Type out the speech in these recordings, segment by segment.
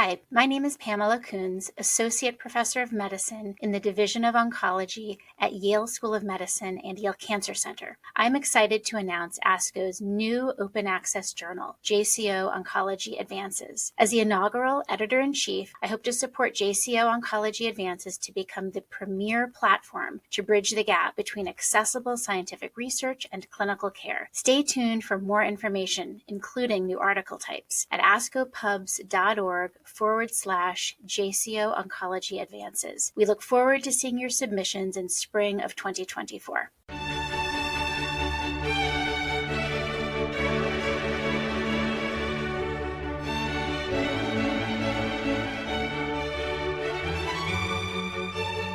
Hi, my name is Pamela Coons, Associate Professor of Medicine in the Division of Oncology at Yale School of Medicine and Yale Cancer Center. I'm excited to announce ASCO's new open access journal, JCO Oncology Advances. As the inaugural editor-in-chief, I hope to support JCO Oncology Advances to become the premier platform to bridge the gap between accessible scientific research and clinical care. Stay tuned for more information, including new article types, at ascopubs.org/JCO Oncology Advances. We look forward to seeing your submissions in spring of 2024.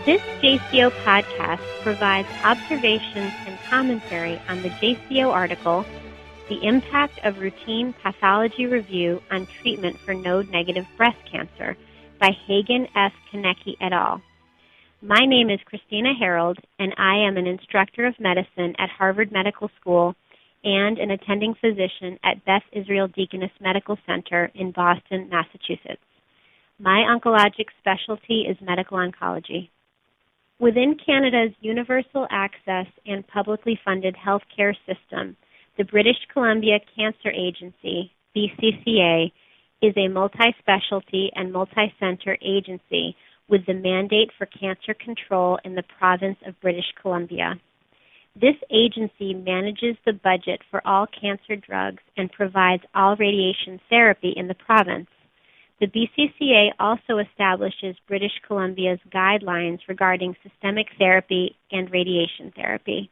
This JCO podcast provides observations and commentary on the JCO article, The Impact of Routine Pathology Review on Treatment for Node-Negative Breast Cancer by Hagen F. Kennecke et al. My name is Christina Harold, and I am an instructor of medicine at Harvard Medical School and an attending physician at Beth Israel Deaconess Medical Center in Boston, Massachusetts. My oncologic specialty is medical oncology. Within Canada's universal access and publicly funded healthcare system, the British Columbia Cancer Agency, BCCA, is a multi-specialty and multi-center agency with the mandate for cancer control in the province of British Columbia. This agency manages the budget for all cancer drugs and provides all radiation therapy in the province. The BCCA also establishes British Columbia's guidelines regarding systemic therapy and radiation therapy.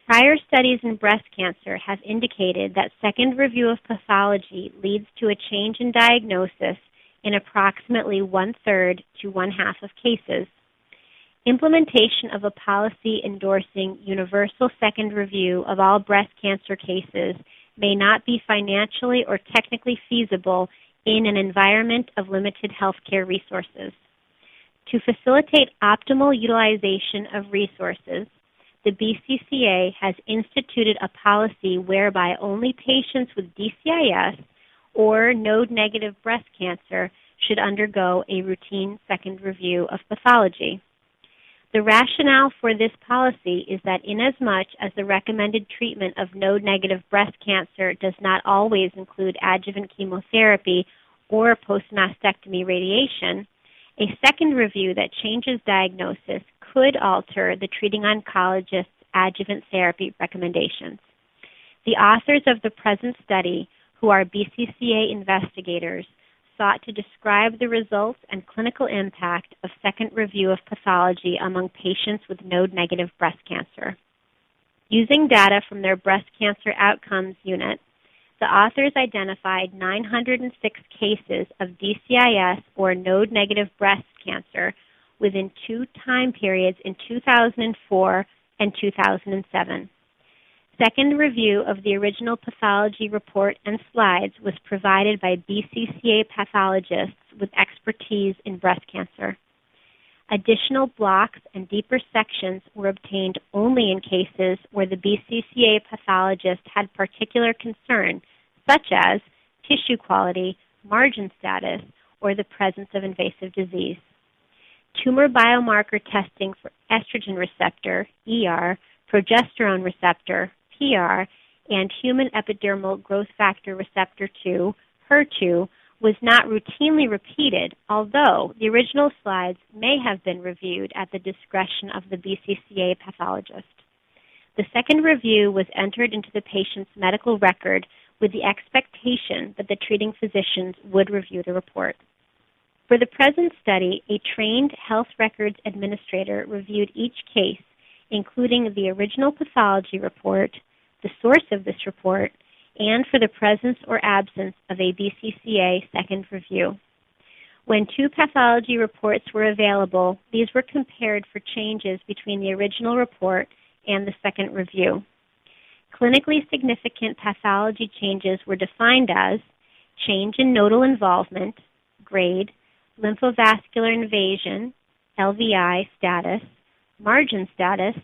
Prior studies in breast cancer have indicated that second review of pathology leads to a change in diagnosis in approximately 1/3 to 1/2 of cases. Implementation of a policy endorsing universal second review of all breast cancer cases may not be financially or technically feasible in an environment of limited healthcare resources. To facilitate optimal utilization of resources, the BCCA has instituted a policy whereby only patients with DCIS or node-negative breast cancer should undergo a routine second review of pathology. The rationale for this policy is that inasmuch as the recommended treatment of node-negative breast cancer does not always include adjuvant chemotherapy or post-mastectomy radiation, a second review that changes diagnosis could alter the treating oncologist's adjuvant therapy recommendations. The authors of the present study, who are BCCA investigators, sought to describe the results and clinical impact of second review of pathology among patients with node-negative breast cancer. Using data from their breast cancer outcomes unit, the authors identified 906 cases of DCIS or node-negative breast cancer within 2 time periods in 2004 and 2007. Second review of the original pathology report and slides was provided by BCCA pathologists with expertise in breast cancer. Additional blocks and deeper sections were obtained only in cases where the BCCA pathologist had particular concern, such as tissue quality, margin status, or the presence of invasive disease. Tumor biomarker testing for estrogen receptor, ER, progesterone receptor, PR, and human epidermal growth factor receptor 2, HER2, was not routinely repeated, although the original slides may have been reviewed at the discretion of the BCCA pathologist. The second review was entered into the patient's medical record with the expectation that the treating physicians would review the report. For the present study, a trained health records administrator reviewed each case, including the original pathology report, the source of this report, and for the presence or absence of a BCCA second review. When 2 pathology reports were available, these were compared for changes between the original report and the second review. Clinically significant pathology changes were defined as change in nodal involvement, grade, lymphovascular invasion, LVI status, margin status,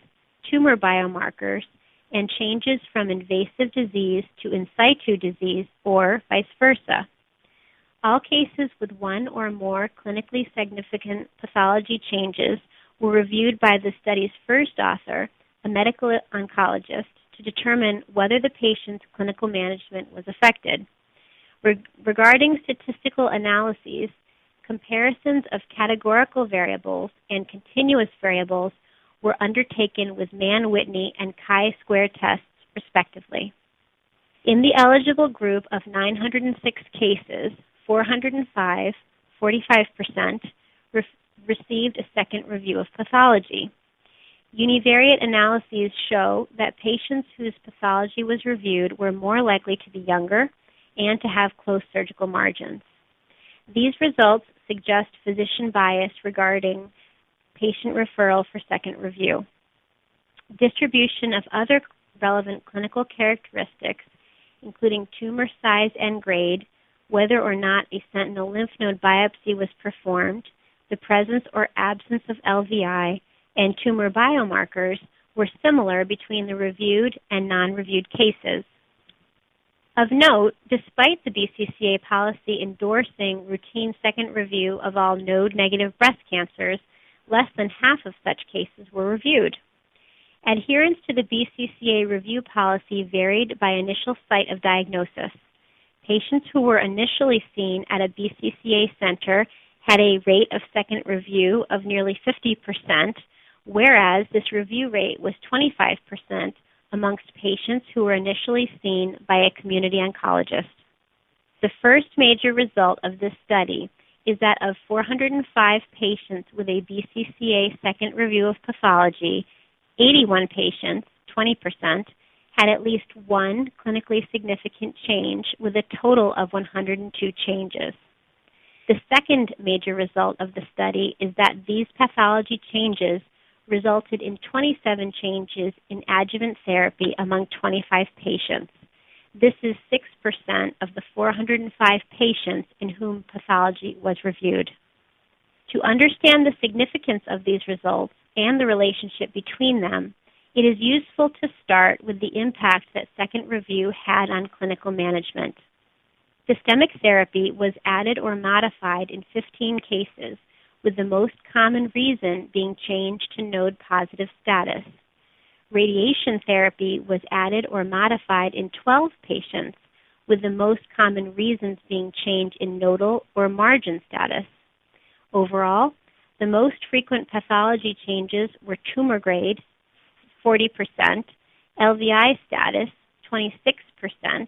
tumor biomarkers, and changes from invasive disease to in situ disease or vice versa. All cases with one or more clinically significant pathology changes were reviewed by the study's first author, a medical oncologist, to determine whether the patient's clinical management was affected. Regarding statistical analyses, comparisons of categorical variables and continuous variables were undertaken with Mann-Whitney and chi-square tests, respectively. In the eligible group of 906 cases, 405, 45%, received a second review of pathology. Univariate analyses show that patients whose pathology was reviewed were more likely to be younger and to have close surgical margins. These results suggest physician bias regarding patient referral for second review. Distribution of other relevant clinical characteristics, including tumor size and grade, whether or not a sentinel lymph node biopsy was performed, the presence or absence of LVI, and tumor biomarkers were similar between the reviewed and non-reviewed cases. Of note, despite the BCCA policy endorsing routine second review of all node-negative breast cancers, less than half of such cases were reviewed. Adherence to the BCCA review policy varied by initial site of diagnosis. Patients who were initially seen at a BCCA center had a rate of second review of nearly 50%, whereas this review rate was 25% amongst patients who were initially seen by a community oncologist. The first major result of this study is that of 405 patients with a BCCA second review of pathology, 81 patients, 20%, had at least one clinically significant change with a total of 102 changes. The second major result of the study is that these pathology changes resulted in 27 changes in adjuvant therapy among 25 patients. This is 6% of the 405 patients in whom pathology was reviewed. To understand the significance of these results and the relationship between them, it is useful to start with the impact that second review had on clinical management. Systemic therapy was added or modified in 15 cases, with the most common reason being change to node-positive status. Radiation therapy was added or modified in 12 patients, with the most common reasons being change in nodal or margin status. Overall, the most frequent pathology changes were tumor grade, 40%, LVI status, 26%,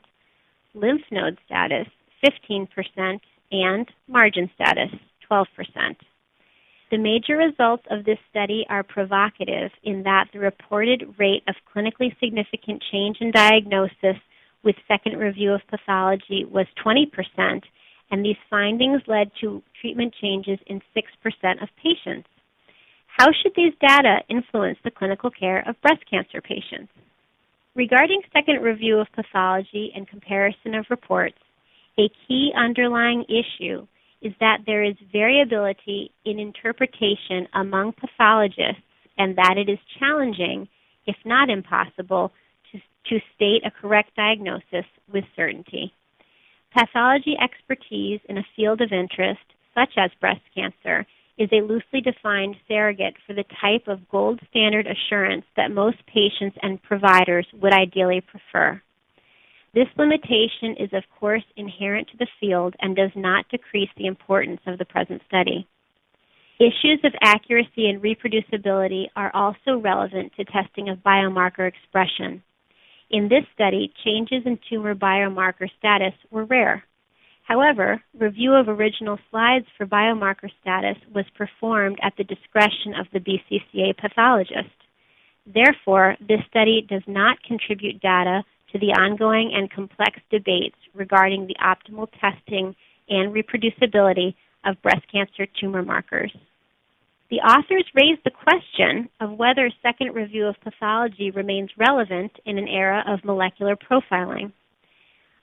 lymph node status, 15%, and margin status, 12%. The major results of this study are provocative in that the reported rate of clinically significant change in diagnosis with second review of pathology was 20%, and these findings led to treatment changes in 6% of patients. How should these data influence the clinical care of breast cancer patients? Regarding second review of pathology and comparison of reports, a key underlying issue is that there is variability in interpretation among pathologists and that it is challenging, if not impossible, to state a correct diagnosis with certainty. Pathology expertise in a field of interest, such as breast cancer, is a loosely defined surrogate for the type of gold standard assurance that most patients and providers would ideally prefer. This limitation is, of course, inherent to the field and does not decrease the importance of the present study. Issues of accuracy and reproducibility are also relevant to testing of biomarker expression. In this study, changes in tumor biomarker status were rare. However, review of original slides for biomarker status was performed at the discretion of the BCCA pathologist. Therefore, this study does not contribute data to the ongoing and complex debates regarding the optimal testing and reproducibility of breast cancer tumor markers. The authors raised the question of whether second review of pathology remains relevant in an era of molecular profiling.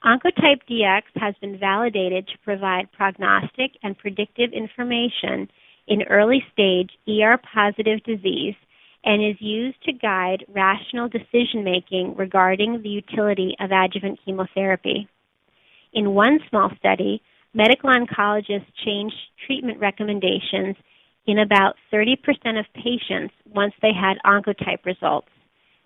Oncotype DX has been validated to provide prognostic and predictive information in early-stage ER-positive disease and is used to guide rational decision-making regarding the utility of adjuvant chemotherapy. In one small study, medical oncologists changed treatment recommendations in about 30% of patients once they had oncotype results.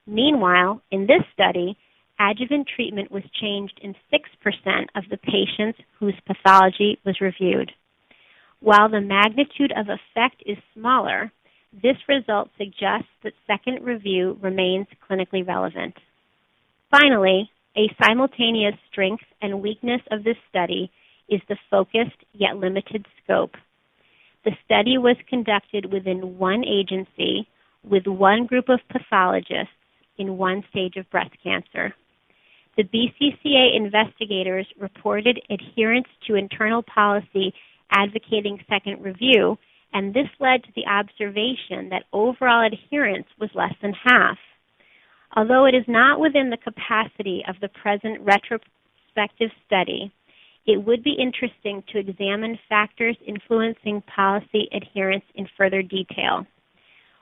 Meanwhile, in this study, adjuvant treatment was changed in 6% of the patients whose pathology was reviewed. While the magnitude of effect is smaller, this result suggests that second review remains clinically relevant. Finally, a simultaneous strength and weakness of this study is the focused yet limited scope. The study was conducted within one agency with one group of pathologists in one stage of breast cancer. The BCCA investigators reported adherence to internal policy advocating second review, and this led to the observation that overall adherence was less than half. Although it is not within the capacity of the present retrospective study, it would be interesting to examine factors influencing policy adherence in further detail.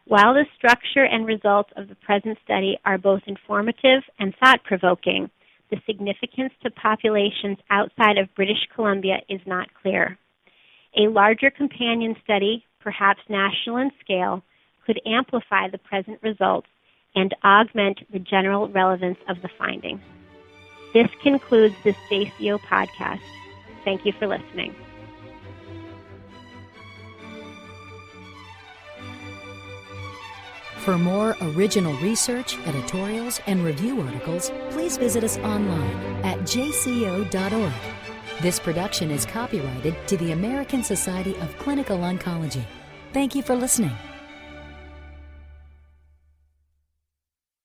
While the structure and results of the present study are both informative and thought-provoking, the significance to populations outside of British Columbia is not clear. A larger companion study, perhaps national in scale, could amplify the present results and augment the general relevance of the findings. This concludes this JCO podcast. Thank you for listening. For more original research, editorials, and review articles, please visit us online at jco.org. This production is copyrighted to the American Society of Clinical Oncology. Thank you for listening.